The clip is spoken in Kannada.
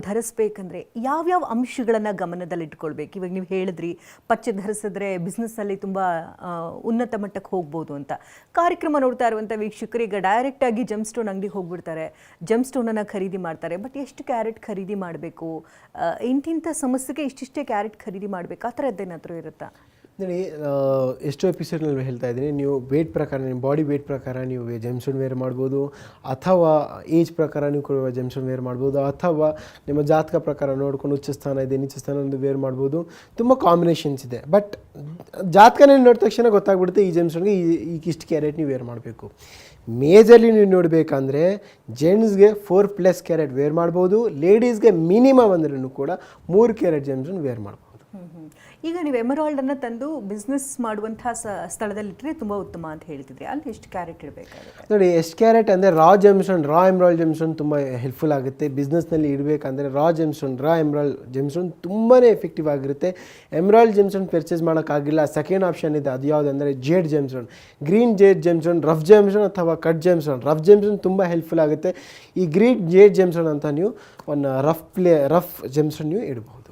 ಧರಿಸ್ಬೇಕಂದ್ರೆ ಯಾವ್ಯಾವ ಅಂಶಗಳನ್ನು ಗಮನದಲ್ಲಿಟ್ಕೊಳ್ಬೇಕು? ಇವಾಗ ನೀವು ಹೇಳಿದ್ರಿ ಪಚ್ಚೆ ಧರಿಸಿದ್ರೆ ಬಿಸ್ನೆಸ್ಸಲ್ಲಿ ತುಂಬ ಉನ್ನತ ಮಟ್ಟಕ್ಕೆ ಹೋಗ್ಬೋದು ಅಂತ. ಕಾರ್ಯಕ್ರಮ ನೋಡ್ತಾ ಇರುವಂಥ ವೀಕ್ಷಕರು ಈಗ ಡೈರೆಕ್ಟಾಗಿ ಜಮ್ ಸ್ಟೋನ್ ಅಂಗಡಿಗೆ ಹೋಗ್ಬಿಡ್ತಾರೆ, ಜಮ್ ಸ್ಟೋನನ್ನು ಖರೀದಿ ಮಾಡ್ತಾರೆ. ಬಟ್ ಎಷ್ಟು ಕ್ಯಾರೆಟ್ ಖರೀದಿ ಮಾಡಬೇಕು, ಇಂತಿಂಥ ಸಮಸ್ಯೆಗೆ ಇಷ್ಟಿಷ್ಟೇ ಕ್ಯಾರೆಟ್ ಖರೀದಿ ಮಾಡಬೇಕು, ಆ ಥರದ್ದೇನಾದರೂ ಇರುತ್ತಾ? ನೋಡಿ, ಎಷ್ಟೋ ಎಪಿಸೋಡ್ನಲ್ಲಿ ಹೇಳ್ತಾ ಇದ್ದೀನಿ, ನೀವು ವೇಟ್ ಪ್ರಕಾರ, ನಿಮ್ಮ ಬಾಡಿ ವೇಟ್ ಪ್ರಕಾರ ನೀವು ಜೆಮ್ಸ್ಟೋನ್ ವೇರ್ ಮಾಡ್ಬೋದು, ಅಥವಾ ಏಜ್ ಪ್ರಕಾರ ನೀವು ಕೂಡ ಜೆಮ್ಸ್ಟೋನ್ ವೇರ್ ಮಾಡ್ಬೋದು, ಅಥವಾ ನಿಮ್ಮ ಜಾತಕ ಪ್ರಕಾರ ನೋಡ್ಕೊಂಡು ಉಚ್ಚ ಸ್ಥಾನ ಇದೆ ನೀಚ ಸ್ಥಾನ ವೇರ್ ಮಾಡ್ಬೋದು. ತುಂಬ ಕಾಂಬಿನೇಷನ್ಸ್ ಇದೆ. ಬಟ್ ಜಾತಕನೇ ನೋಡಿದ ತಕ್ಷಣ ಗೊತ್ತಾಗ್ಬಿಡುತ್ತೆ ಈ ಜೆಮ್ಸ್ಟೋನ್ಗೆ ಈಗ ಇಷ್ಟು ಕ್ಯಾರೆಟ್ ನೀವು ವೇರ್ ಮಾಡಬೇಕು. ಮೇಜರ್ಲಿ ನೀವು ನೋಡಬೇಕಂದ್ರೆ ಜೆಂಟ್ಸ್ಗೆ 4+ ಕ್ಯಾರೆಟ್ ವೇರ್ ಮಾಡ್ಬೋದು, ಲೇಡೀಸ್ಗೆ ಮಿನಿಮಮ್ ಅಂದ್ರೂ ಕೂಡ 3 ಕ್ಯಾರೆಟ್ ಜೆಮ್ಸ್ಟೋನ್ ವೇರ್ ಮಾಡ್ಬೋದು. ಈಗ ನೀವು ಎಮರಾಲ್ಡನ್ನು ತಂದು ಬಿಸ್ನೆಸ್ ಮಾಡುವಂಥ ಸ್ಥಳದಲ್ಲಿಟ್ಟರೆ ತುಂಬ ಉತ್ತಮ ಅಂತ ಹೇಳ್ತಿದ್ರಿ. ಅಲ್ಲಿ ಎಷ್ಟು ಕ್ಯಾರೆಟ್ ಇಡಬೇಕಾಗುತ್ತೆ? ನೋಡಿ, ಎಷ್ಟು ಕ್ಯಾರೆಟ್ ಅಂದರೆ ರಾ ಎಮ್ರಾಲ್ಡ್ ಜೆಮ್ಸ್ಟೋನ್ ತುಂಬ ಹೆಲ್ಪ್ಫುಲ್ ಆಗುತ್ತೆ. ಬಿಸ್ನೆಸ್ನಲ್ಲಿ ಇಡಬೇಕಂದ್ರೆ ರಾ ಎಮ್ರಾಲ್ಡ್ ಜೆಮ್ಸ್ಟೋನ್ ತುಂಬಾ ಎಫೆಕ್ಟಿವ್ ಆಗಿರುತ್ತೆ. ಎಮ್ರಾಲ್ಡ್ ಜೆಮ್ಸ್ಟೋನ್ ಪರ್ಚೇಸ್ ಮಾಡೋಕ್ಕಾಗಿಲ್ಲ, ಸೆಕೆಂಡ್ ಆಪ್ಷನ್ ಇದೆ. ಅದು ಯಾವುದಂದರೆ jade gemstone, green jade gemstone, rough gemstone ಅಥವಾ ಕಟ್ ಜೆಮ್ಸ್ಟೋನ್. ರಫ್ ಜೆಮ್ಸ್ಟೋನ್ ತುಂಬ ಹೆಲ್ಪ್ಫುಲ್ ಆಗುತ್ತೆ. ಈ ಗ್ರೀನ್ ಜೇಡ್ ಜೆಮ್ಸ್ಟೋನ್ ಅಂತ ನೀವು ಒಂದು ರಫ್ ಜೆಮ್ಸ್ಟೋನ್ ನೀವು ಇಡ್ಬೋದು.